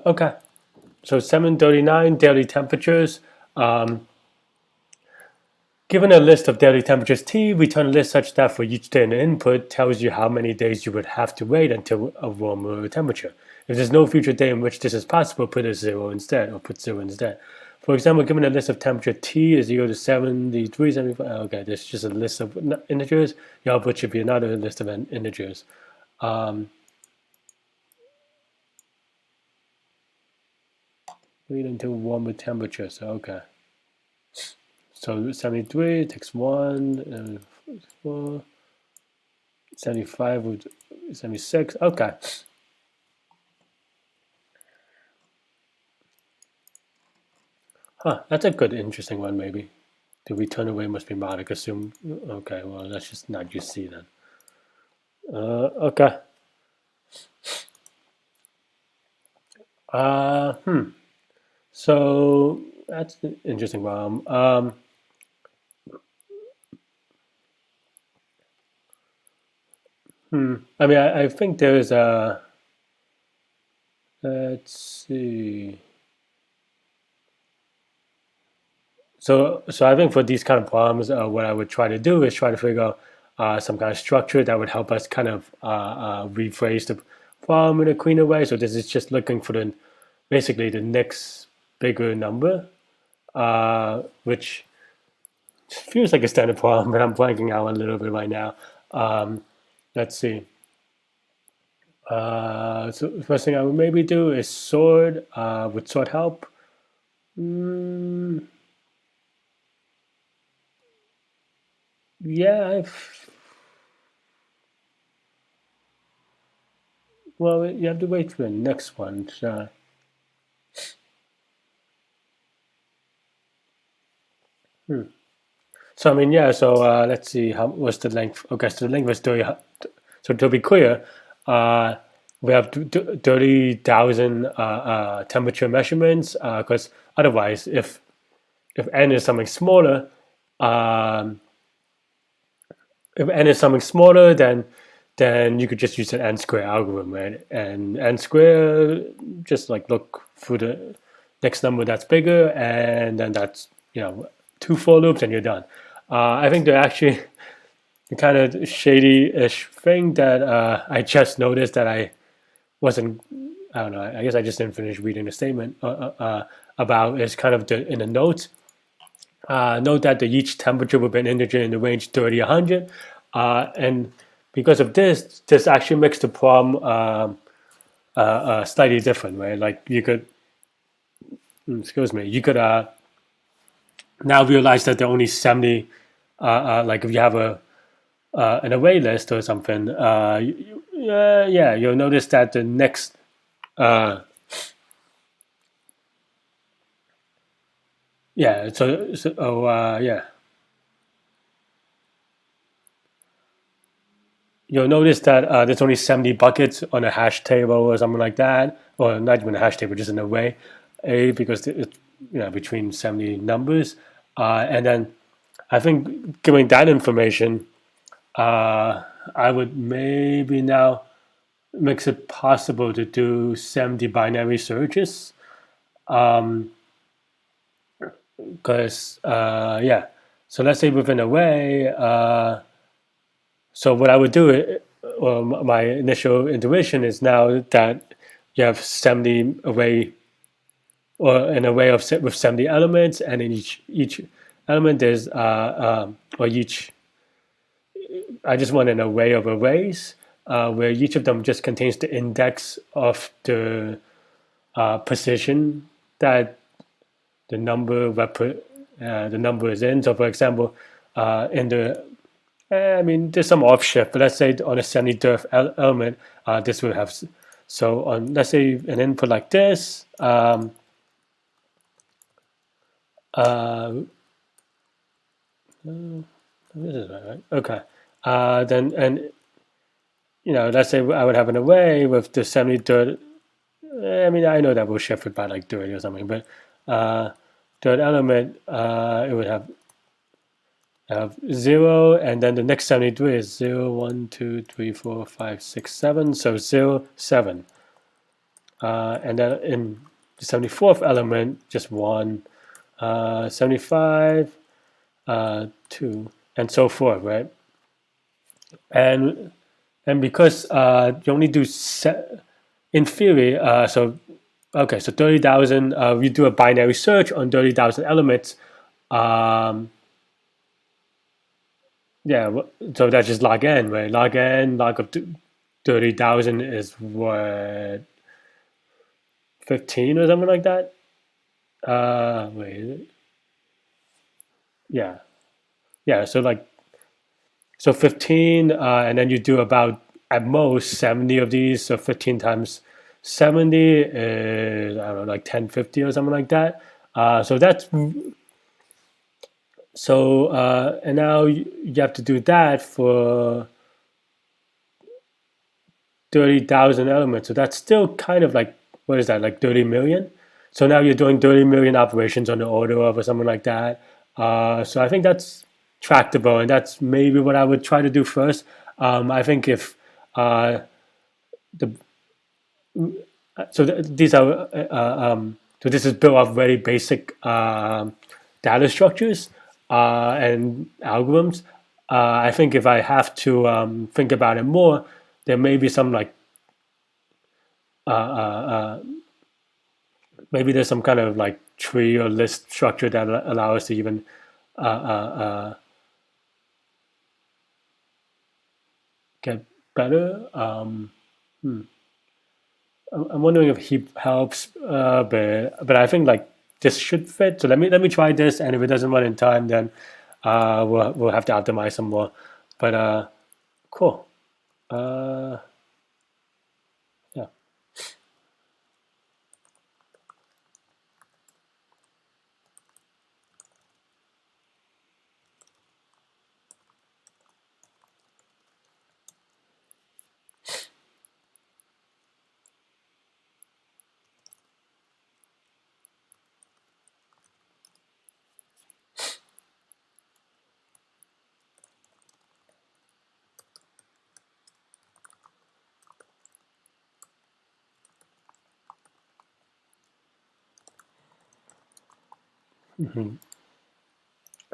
Okay. So 739 daily temperatures. Given a list of daily temperatures T, return a list such that for each day in the input tells you how many days you would have to wait until a warmer temperature. If there's no future day in which this is possible, put a zero instead, or put zero instead. For example, given a list of temperature T is 0 to 73, 75, okay, there's just a list of integers. Your output should be another list of integers. Wait until warmer temperature, so okay. So 73 takes 1, 4, 75 would 76. Okay. Huh, that's a good, interesting one, maybe. The return away must be modic. Assume. Okay, well, let's just not use C then. Okay. So that's an interesting one. I mean, I think there's a. Let's see. So I think for these kind of problems, what I would try to do is try to figure out some kind of structure that would help us kind of rephrase the problem in a cleaner way. So this is just looking for the basically the next bigger number, which feels like a standard problem, but I'm blanking out a little bit right now. Let's see. So the first thing I would maybe do is sort. Would sort help? Yeah, well, you have to wait for the next one. So I mean, yeah. So let's see. How was the length? Okay, so the length was 30. So to be clear, we have 30,000 temperature measurements. Because otherwise, if n is something smaller, then you could just use an n square algorithm, right? And n square, just like look for the next number that's bigger, and then that's 2 for loops, and you're done. I think they're actually the kind of shady-ish thing that I just noticed that I wasn't. I don't know. I guess I just didn't finish reading the statement about is kind of in the notes. Note that each temperature will be an integer in the range 30 to 100, and because of this actually makes the problem slightly different, right? Like you could, excuse me, you could now realize that there are only 70. Like if you have an array list or something, yeah, you'll notice that the next yeah, yeah. You'll notice that there's only 70 buckets on a hash table or something like that, or not even a hash table, just an array, because it's between 70 numbers, and then I think given that information, I would maybe now makes it possible to do 70 binary searches, because yeah. So let's say within an array. So what I would do, or my initial intuition is now that you have 70 array, or an array of with 70 elements, and in each element there's or each. I just want an array of arrays where each of them just contains the index of the position that the number the number is in. So for example, in the I mean, there's some offshift, but let's say on a semi-derf element, this will have. So on, let's say an input like this, this is right. Okay. Then and let's say I would have an array with the semi-dirt. I mean, I know that will shift it by like 30 or something, but third element, it would have 0, and then the next 73 is 0, 1, 2, 3, 4, 5, 6, 7. So 0, 7. and then in the 74th element, just 1, 75, 2, and so forth, right? And because you only do in theory, so okay, so 30,000. We do a binary search on 30,000 elements. Um, yeah, so that's just log n, right? Log of 30,000 is what, 15 or something like that. Wait, yeah, yeah. So like, so 15, and then you do about at most 70 of these. So 15 times 70 is, I don't know, like 1050 or something like that. So that's so, and now you have to do that for 30,000 elements. So that's still kind of like, what is that, like 30 million? So now you're doing 30 million operations on the order of or something like that. So I think that's tractable, and that's maybe what I would try to do first. I think if the these are so this is built off very basic data structures and algorithms. I think if I have to think about it more, there may be some like uh, uh, uh, maybe there's some kind of like tree or list structure that allow us to even uh, uh, uh, get better. I'm wondering if heap helps, but I think like this should fit. So let me try this, and if it doesn't run in time, then we'll have to optimize some more. But cool. Uh, yeah.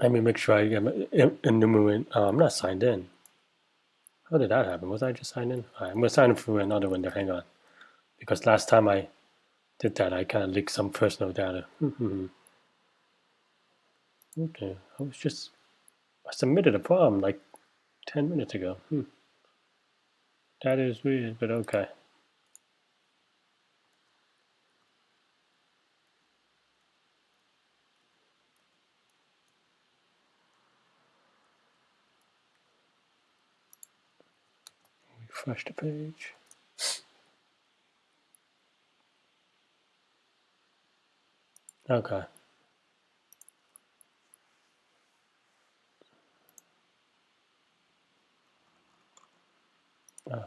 Let me make sure I get enumerate. I'm not signed in. How did that happen? Was I just signed in? All right, I'm gonna sign in through another window. Hang on, because last time I did that, I kind of leaked some personal data. Okay, I submitted a problem like 10 minutes ago. That is weird, but okay. Refresh the page. Okay. Oh,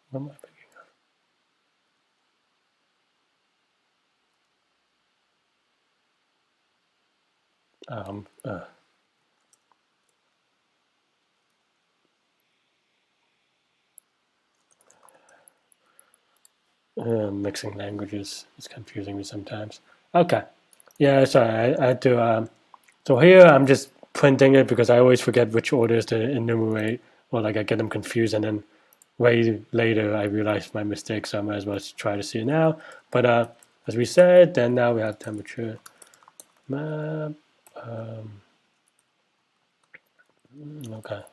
what am I picking up? Mixing languages is confusing me sometimes. Okay. Yeah, sorry. I had to. So here I'm just printing it because I always forget which orders to enumerate, or like I get them confused, and then way later I realize my mistake. So I might as well try to see it now. But as we said, then now we have temperature map. Okay.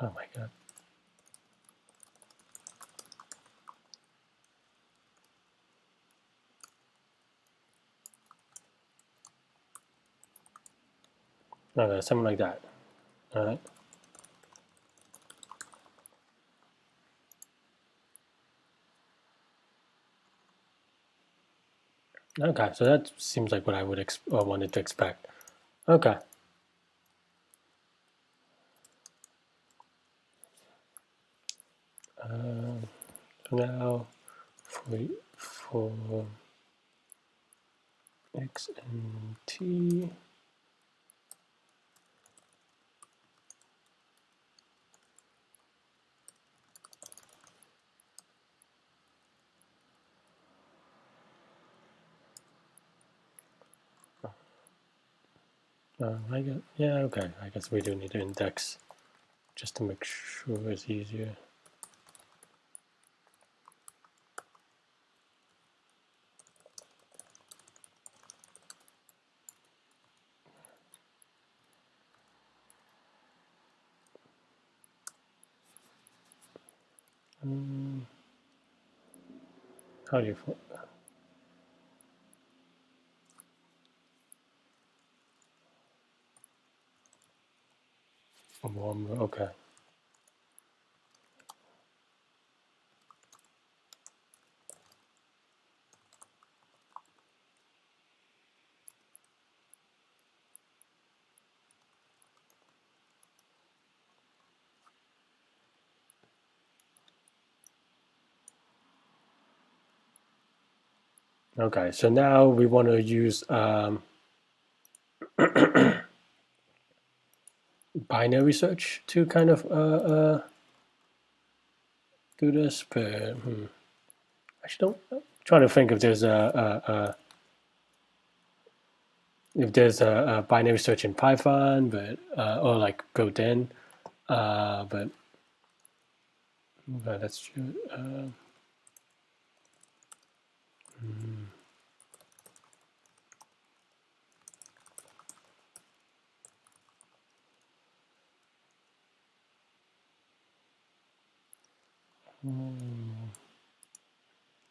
Oh my god. Okay, something like that. All right. Okay, so that seems like what I would or wanted to expect. Okay. So now for x and t, yeah, okay. I guess we do need to index just to make sure it's easier. How do you? Okay. Okay, so now we want to use binary search to kind of do this, but actually don't. Trying to think if there's a binary search in Python, but or like built in, but that's true.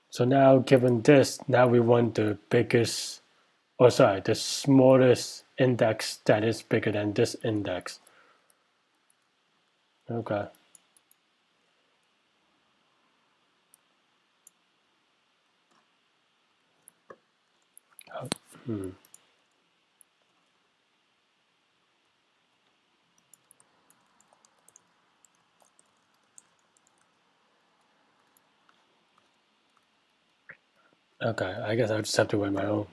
So now, given this, now we want the biggest, or sorry, the smallest index that is bigger than this index. Okay. Okay, I guess I'll just have to write my own.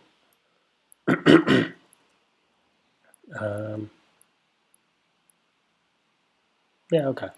Yeah, okay.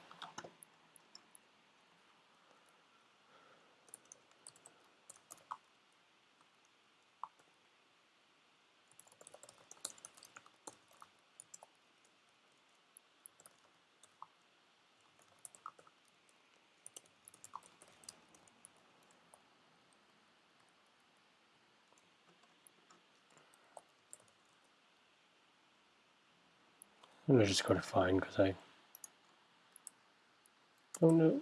I'm gonna just go to find because I don't know.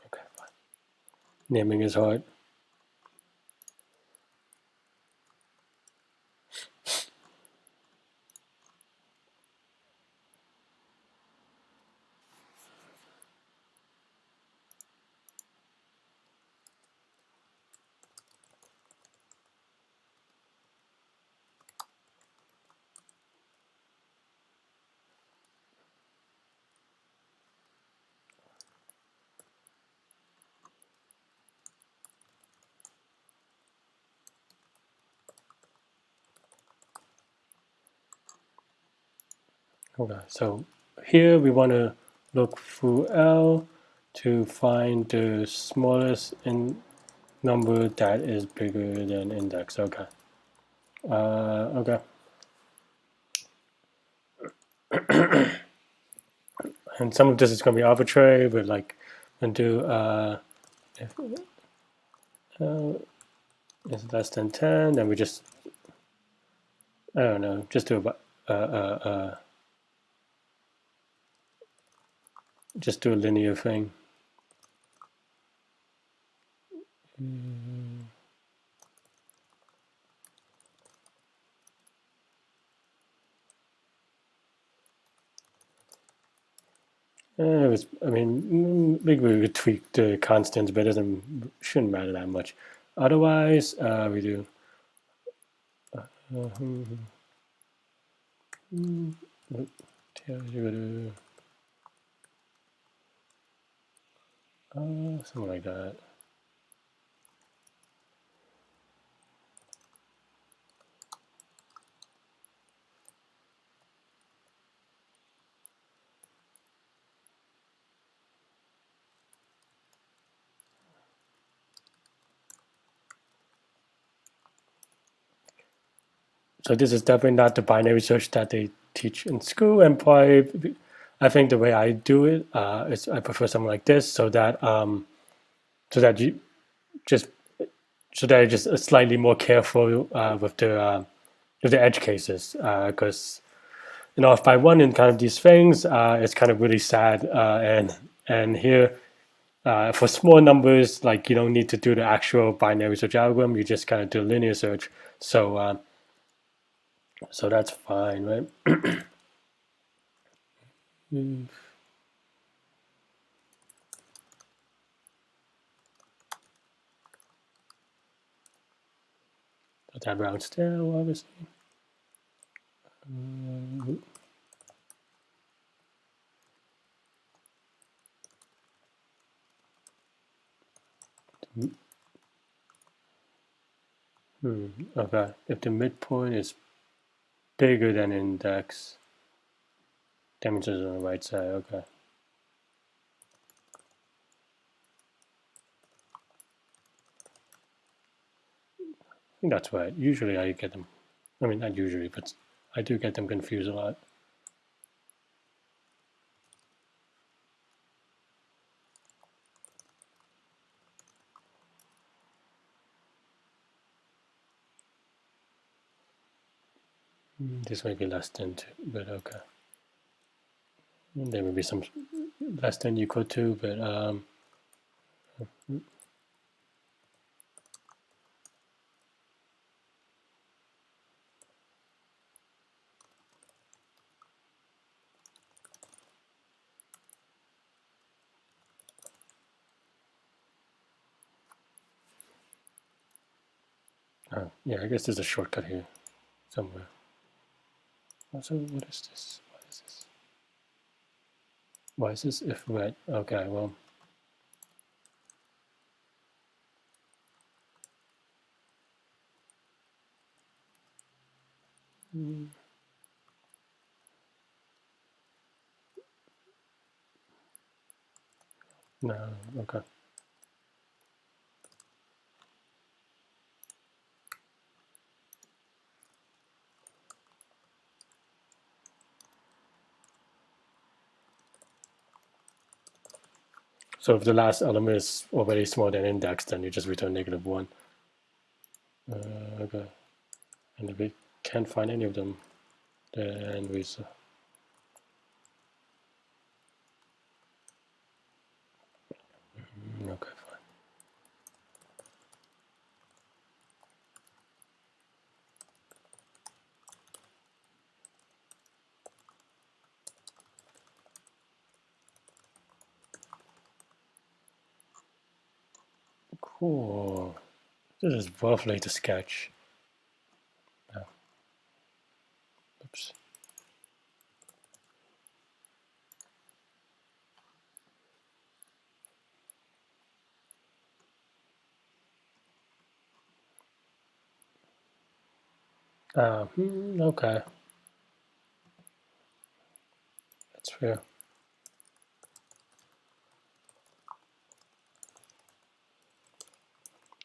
Okay, fine. Naming is hard. Okay, so here we want to look through L to find the smallest number that is bigger than index. Okay. Okay. And some of this is going to be arbitrary, but like, and do if is less than 10, then we just, I don't know, just do just do a linear thing. I mean, maybe we could tweak the constants, but it shouldn't matter that much. Otherwise, we do tell you to something like that. So this is definitely not the binary search that they teach in school, and probably I think the way I do it is I prefer something like this, so that you just so that you're just slightly more careful with the edge cases, because if I run in kind of these things, it's kind of really sad, and here. For small numbers, like you don't need to do the actual binary search algorithm, you just kind of do linear search. So that's fine, right? That round still, obviously. Okay, if the midpoint is bigger than index, that means it's on the right side. Okay. I think that's right. Usually I get them. I mean, not usually, but I do get them confused a lot. This might be less than 2, but okay. There may be some less than equal to, but yeah, I guess there's a shortcut here somewhere. Also, what is this? What is this? Why is this if red? Okay, well. No, okay. So if the last element is already smaller than index, then you just return -1. Okay. And if we can't find any of them, then we okay, fine. Cool. This is roughly to sketch. Oh. Oops. Okay. That's fair.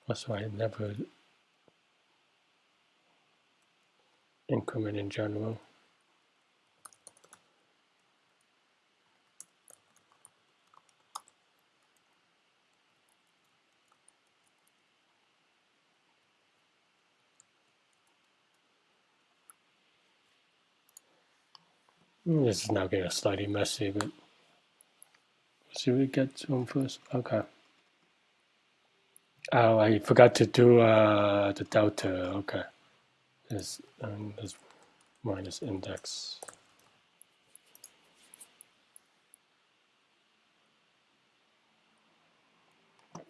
That's why I never increment in general. This is now getting slightly messy, but see we get to them first. Okay. Oh, I forgot to do the delta. Okay. This minus index.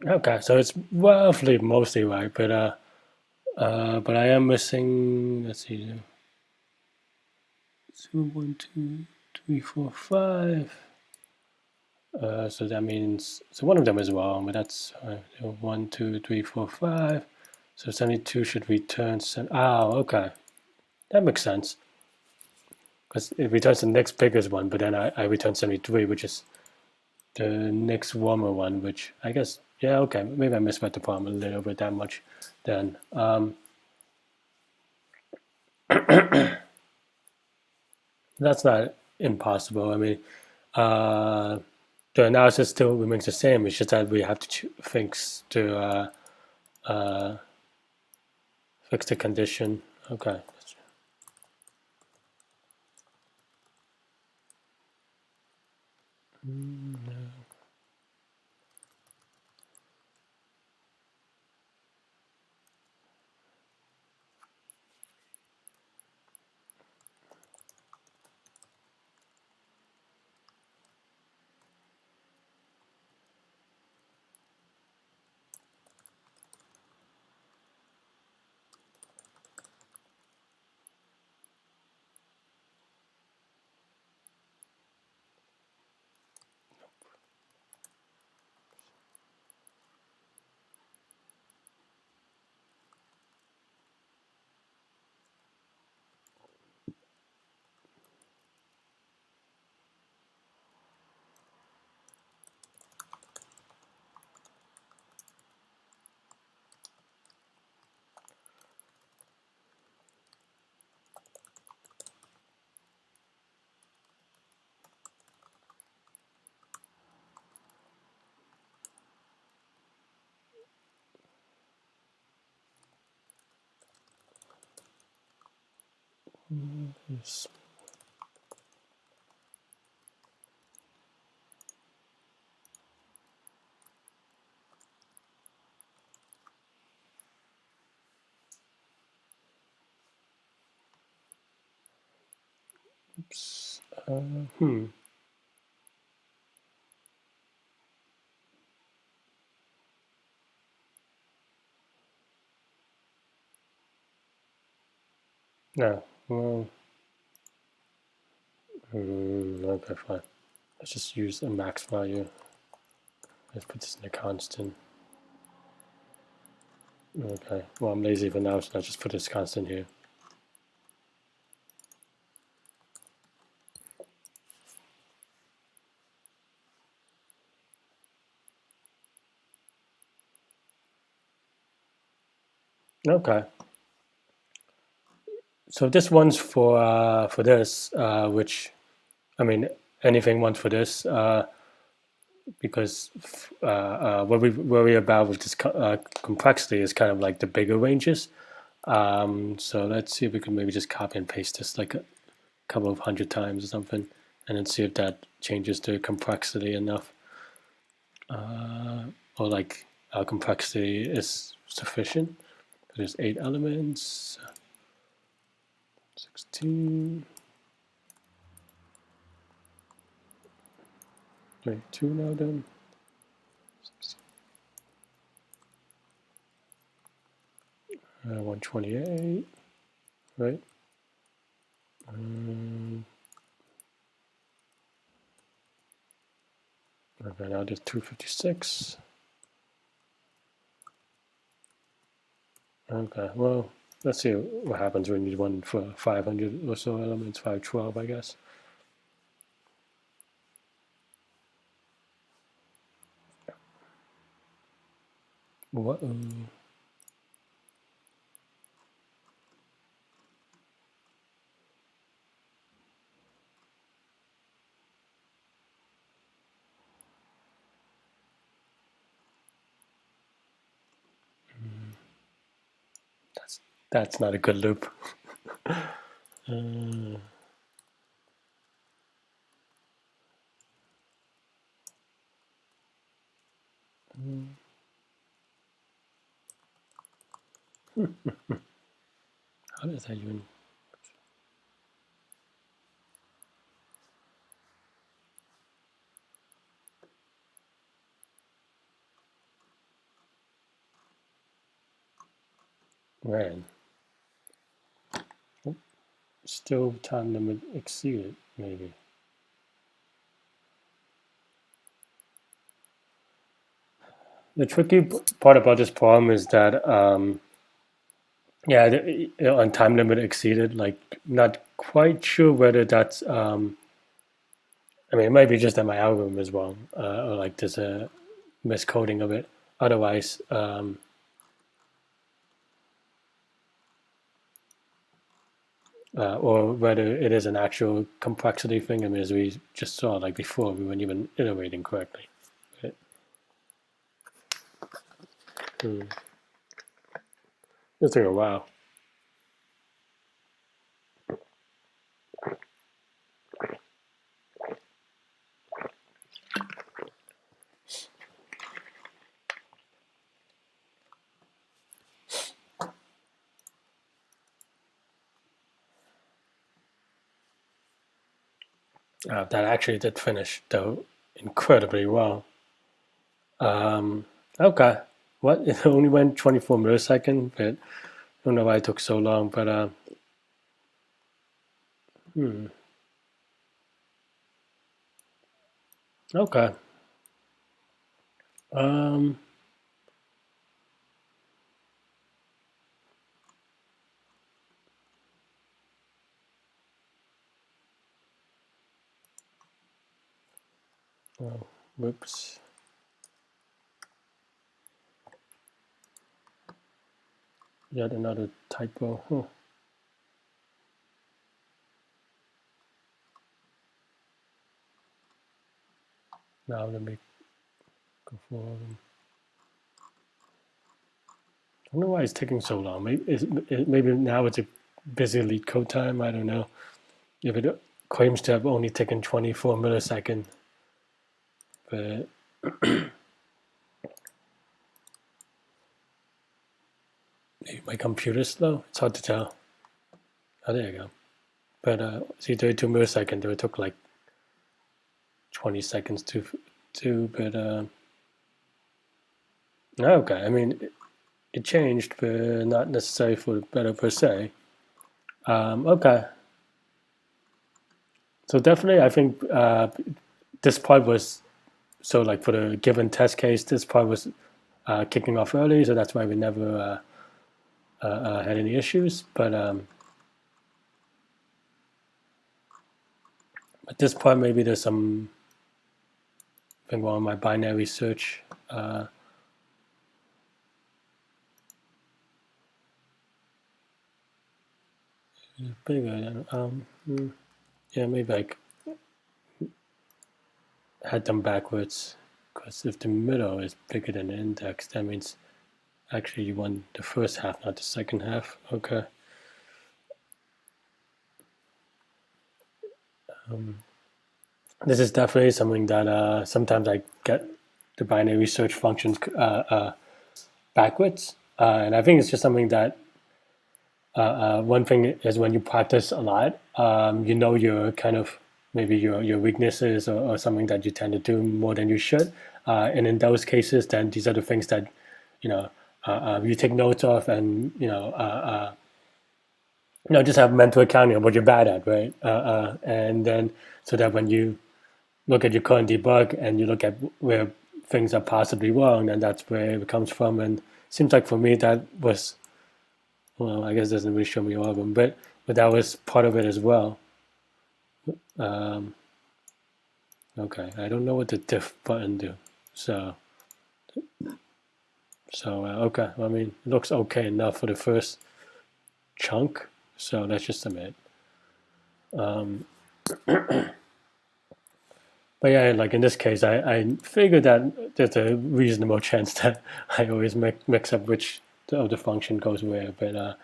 Okay, so it's roughly mostly right, but I am missing. Let's see, 2, 1, 2, 3, 4, 5. So that means so one of them is wrong, but that's 1, 2, 3, 4, 5. So 72 should return. Okay, that makes sense because it returns the next biggest one, but then I return 73, which is the next warmer one, which I guess, yeah, okay, maybe I misread the problem a little bit that much then. That's not impossible. I mean, uh, the analysis still remains the same. It's just that we have to fix the condition. Okay. Yes. Oops. Hmm. No. Well, okay, fine. Let's just use a max value. Let's put this in a constant. Okay. Well, I'm lazy for now, so I'll just put this constant here. Okay. So this one's for this, which I mean anything once for this, because what we worry about with this complexity is kind of like the bigger ranges. So let's see if we can maybe just copy and paste this like a couple of hundred times or something, and then see if that changes the complexity enough, or like our complexity is sufficient. There's 8 elements, 16. 22 now then. 128, right? Okay, now there's 256. Okay, well, let's see what happens when you need one for 500 or so elements, 512, I guess. What? That's not a good loop. How does that even? Man, still time limit exceeded, maybe. The tricky part about this problem is that, yeah, on time limit exceeded, like, not quite sure whether that's, I mean, it might be just that my algorithm is wrong, or like there's a miscoding of it. Otherwise, or whether it is an actual complexity thing. I mean, as we just saw, like before, we weren't even iterating correctly. Right? It's like a while. That actually did finish, though, incredibly well. Okay. What? It only went 24 milliseconds, but I don't know why it took so long, but okay. Um, oh, whoops. Yet another typo. Huh. Now let me go forward. I don't know why it's taking so long. Maybe now it's a busy Leetcode time. I don't know. If it claims to have only taken 24 milliseconds, but maybe my computer's slow. It's hard to tell. Oh, there you go. But see, 32 milliseconds. It took like 20 seconds to. But okay. I mean, it changed, but not necessarily for the better per se. Okay. So definitely, I think this part was so like for the given test case, this part was kicking off early, so that's why we never had any issues. But at this point, maybe there's some thing wrong with my binary search. Bigger. Yeah, maybe I had them backwards. Because if the middle is bigger than the index, that means actually you want the first half, not the second half. Okay. This is definitely something that sometimes I get the binary search functions backwards. And I think it's just something that one thing is when you practice a lot, you know your kind of maybe your weaknesses or something that you tend to do more than you should. And in those cases, then these are the things that you know you take notes of, and just have mental accounting of what you're bad at, right? And then so that when you look at your current debug and you look at where things are possibly wrong, and that's where it comes from. And it seems like for me that was, well, I guess it doesn't really show me all of them, but that was part of it as well. Okay, I don't know what the diff button do, so okay. I mean, it looks okay enough for the first chunk, so let's just submit. But yeah, like in this case, I figured that there's a reasonable chance that I always mix up which of the function goes where, but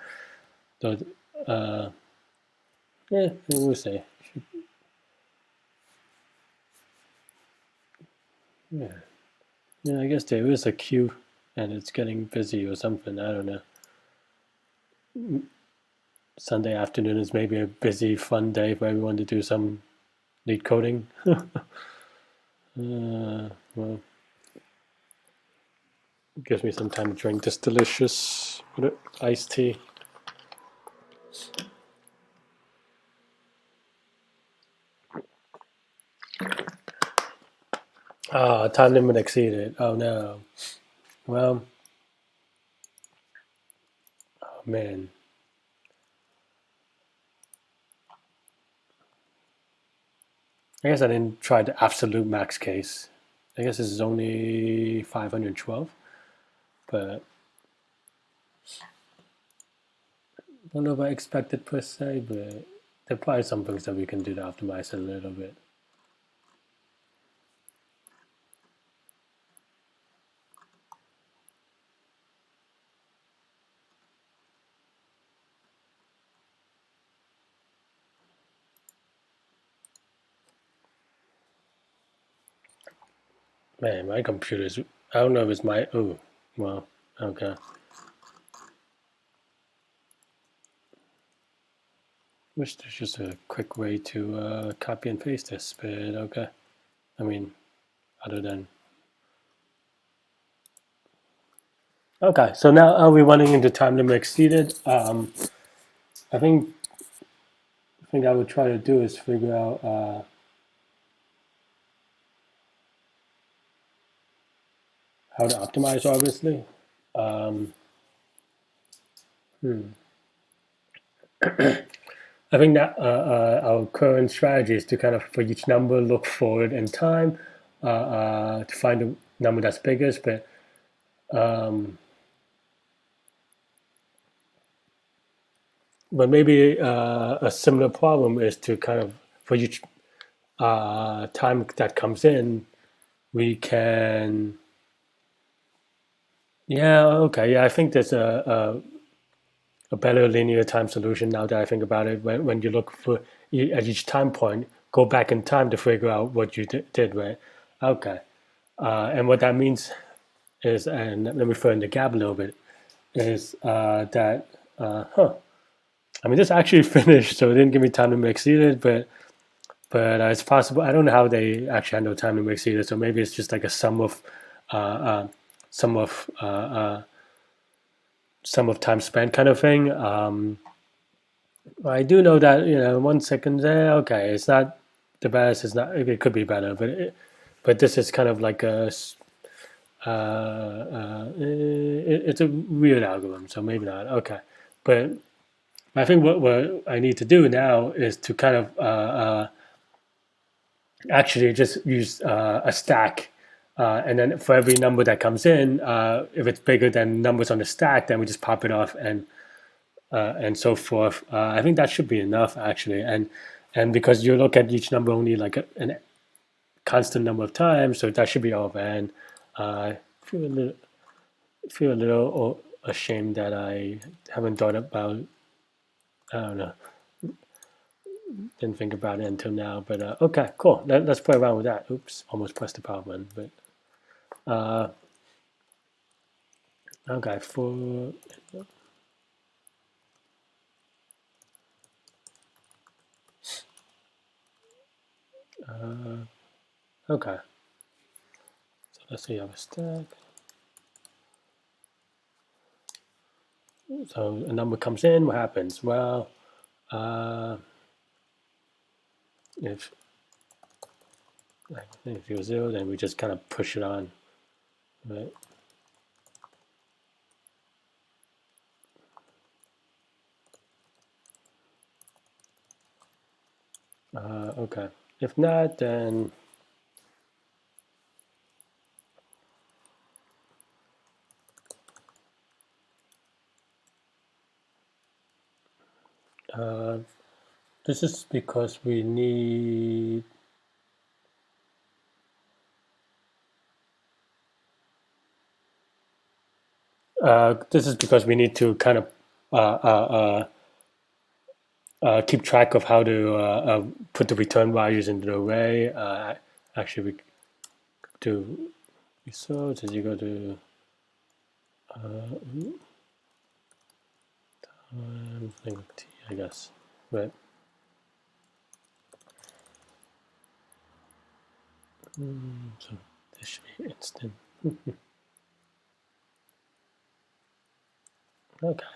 yeah, we'll see. Yeah, yeah, I guess there is a queue, and it's getting busy or something. I don't know. Sunday afternoon is maybe a busy, fun day for everyone to do some lead coding. Well, it gives me some time to drink this delicious iced tea. Ah, time limit exceeded. Oh no. Well, oh man. I guess I didn't try the absolute max case. I guess this is only 512, but I don't know if I expected per se, but there are probably some things that we can do to optimize it a little bit. Man, my computer's, I don't know if it's my, oh, well, okay. Wish there's just a quick way to copy and paste this, but okay. I mean, other than, okay, so now are we running into time limit exceeded? I think I would try to do is figure out how to optimize, obviously. Um, I think that our current strategy is to kind of, for each number, look forward in time to find a number that's biggest, but maybe a similar problem is to kind of, for each time that comes in, we can, yeah, okay, yeah, I think there's a better linear time solution now that I think about it. When you look for at each time point, go back in time to figure out what you did, right? Okay. And what that means is, and let me fill in the gap a little bit, is that, I mean, this actually finished, so it didn't give me time to exceed it, but it's possible. I don't know how they actually handle time to exceed it, so maybe it's just like a uh, uh, sum of, uh, uh, sum of time spent kind of thing. I do know that 1 second there. Okay, it's not the best. It's not. It could be better, but this is kind of like it's a weird algorithm, so maybe not. Okay, but I think what I need to do now is to kind of actually just use a stack. And then for every number that comes in, if it's bigger than numbers on the stack, then we just pop it off and so forth. I think that should be enough actually, and because you look at each number only like a constant number of times, so that should be all. And I feel a little ashamed that I haven't thought about. I don't know, didn't think about it until now. But okay, cool. Let's play around with that. Oops, almost pressed the power button. But okay, for okay. So let's say you have a stack. So a number comes in. What happens? Well, if if you're 0, then we just kind of push it on, right? Okay. If not, then this is because we need. This is because we need to kind of keep track of how to put the return values into the array. Actually, we do results as you go to t, I guess, right? So this should be instant. Okay.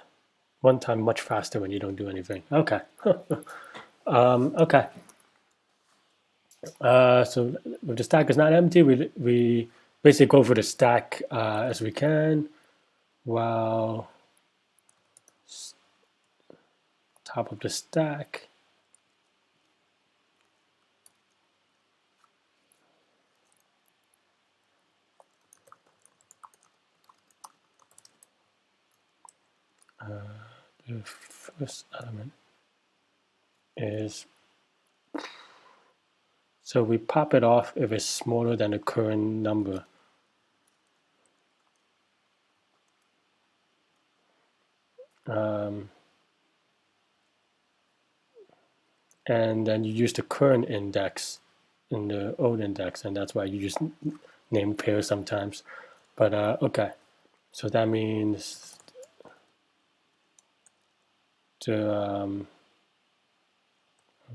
One time much faster when you don't do anything. Okay. Okay. So if the stack is not empty, we basically go for the stack as we can, while top of the stack the first element is, so we pop it off if it's smaller than the current number. And then you use the current index in the old index, and that's why you just name pairs sometimes. But okay, so that means the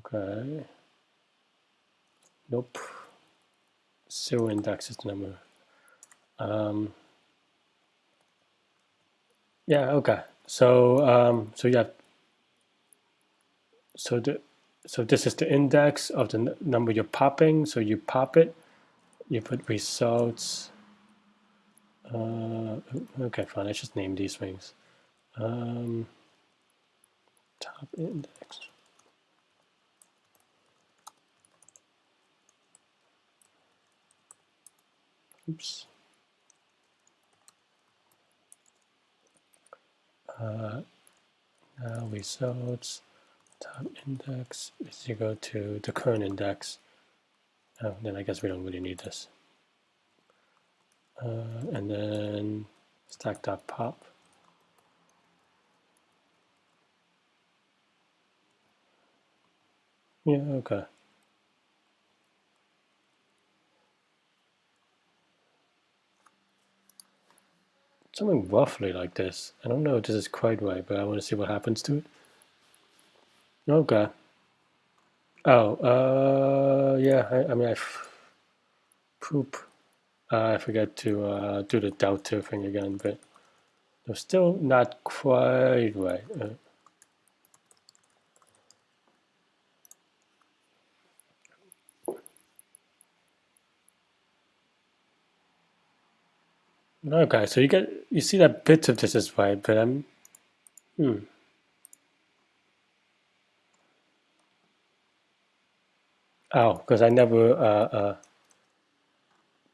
okay, nope, 0 index is the number. Yeah, okay. So so yeah, so this is the index of the number you're popping. So you pop it, you put results. Okay, fine. Let's just name these things. Top index. Oops. Now results top index is equal to the current index. Oh, then I guess we don't really need this. And then stack.pop. Yeah, okay. Something roughly like this. I don't know if this is quite right, but I want to see what happens to it. Okay. Oh, yeah, I mean, poop. I forget to do the delta thing again, but they're still not quite right. Okay, so you see that bits of this is right, but oh, because I never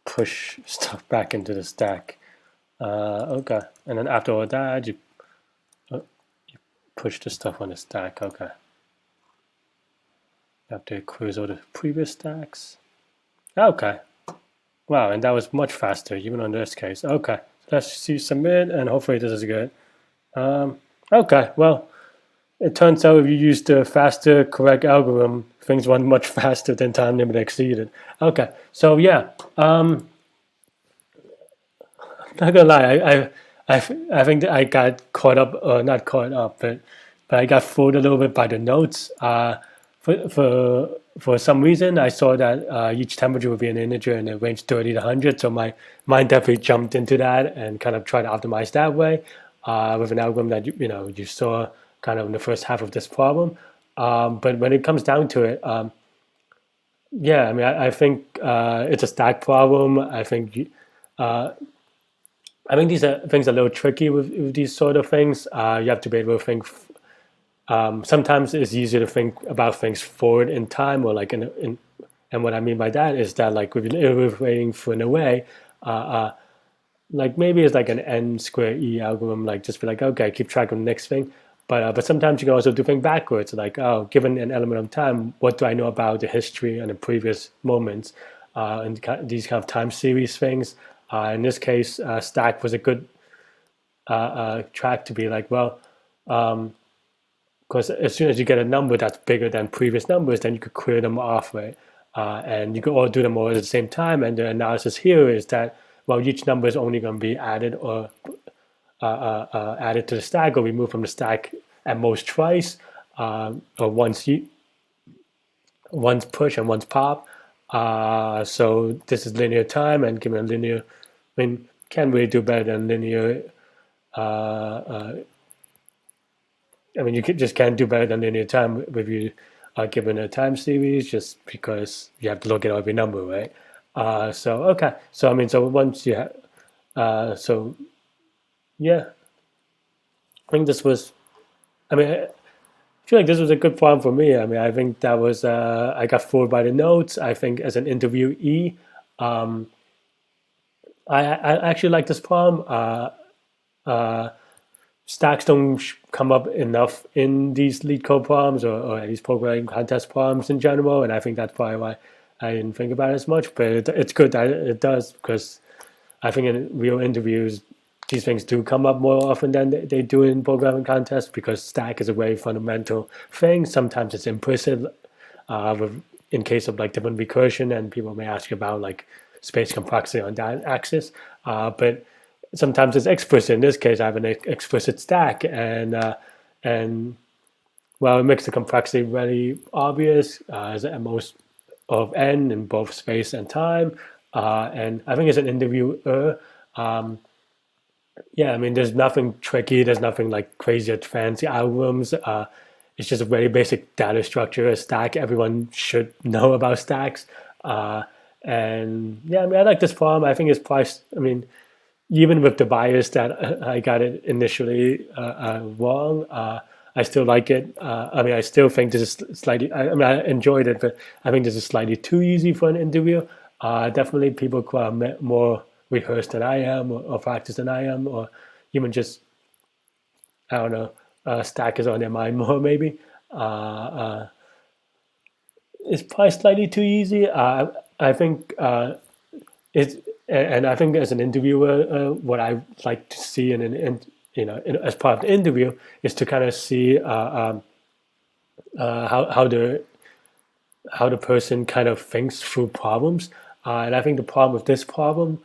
push stuff back into the stack. Okay, and then after all that, you push the stuff on the stack. Okay, you have to cruise all the previous stacks. Okay, wow, and that was much faster, even on this case. Okay, let's see submit, and hopefully this is good. Okay, well, it turns out if you use the faster correct algorithm, things run much faster than time limit exceeded. Okay, so yeah, not gonna lie, I think that I got caught up, not caught up, but I got fooled a little bit by the notes. For some reason, I saw that each temperature would be an integer in the range 30 to 100. So my mind definitely jumped into that and kind of tried to optimize that way with an algorithm that you saw kind of in the first half of this problem. But when it comes down to it, yeah, I mean, I think it's a stack problem. I think these are things a little tricky with these sort of things. You have to be able to think. Sometimes it's easier to think about things forward in time, or like and what I mean by that is that like with iterating for an array, like maybe it's like an n square e algorithm, like just be like, okay, keep track of the next thing. But sometimes you can also do things backwards, like, oh, given an element of time, what do I know about the history and the previous moments, and these kind of time series things. In this case, stack was a good track to be like, well, because as soon as you get a number that's bigger than previous numbers, then you could clear them off, right? And you could all do them all at the same time. And the analysis here is that, well, each number is only going to be added or added to the stack or removed from the stack at most twice, or once push and once pop. So this is linear time, and given a linear, I mean, can't really do better than linear I mean, just can't do better than linear time if you are given a time series, just because you have to look at every number, right? So okay, so I mean, so once you have, so yeah, I think this was. I mean, I feel like this was a good problem for me. I mean, I think that was I got fooled by the notes. I think as an interviewee, um, I actually like this problem. Stacks don't come up enough in these lead code problems or these programming contest problems in general, and I think that's probably why I didn't think about it as much. But it's good that it does, because I think in real interviews, these things do come up more often than they do in programming contests, because stack is a very fundamental thing. Sometimes it's implicit, in case of like different recursion, and people may ask you about like space complexity on that axis. But sometimes it's explicit. In this case, I have an explicit stack, and well, it makes the complexity really obvious, as at most of n in both space and time. And I think as an interviewer, yeah, I mean, there's nothing tricky. There's nothing like crazy or fancy algorithms. It's just a very basic data structure, a stack. Everyone should know about stacks. Uh, and yeah, I mean, I like this problem. I think it's priced. I mean, even with the bias that I got it initially wrong, I still like it. I mean, I still think this is slightly. I mean, I enjoyed it, but I think this is slightly too easy for an interview. Definitely, people who are more rehearsed than I am, or practiced than I am, or even just, I don't know, stack is on their mind more maybe. It's probably slightly too easy. I think it's, and I think as an interviewer, what I like to see as part of the interview is to kind of see how the person kind of thinks through problems. And I think the problem with this problem,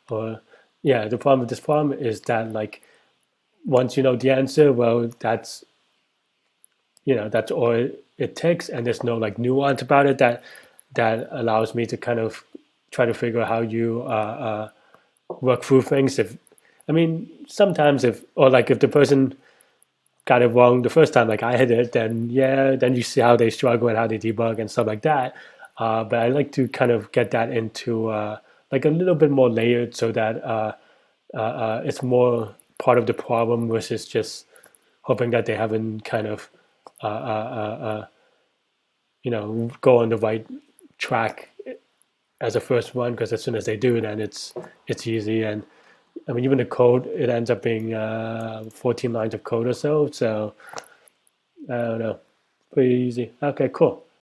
or yeah, the problem with this problem is that like once you know the answer, well, that's all it takes, and there's no like nuance about it that allows me to kind of try to figure out how you work through things. If I mean, sometimes if the person got it wrong the first time, like I hit it, then yeah, then you see how they struggle and how they debug and stuff like that. But I like to kind of get that into like a little bit more layered, so that it's more part of the problem versus just hoping that they haven't kind of uh, uh, uh, uh, go on the right track as a first one. Because as soon as they do, then it's easy. And I mean, even the code, it ends up being 14 lines of code or so. So I don't know, pretty easy. Okay, cool.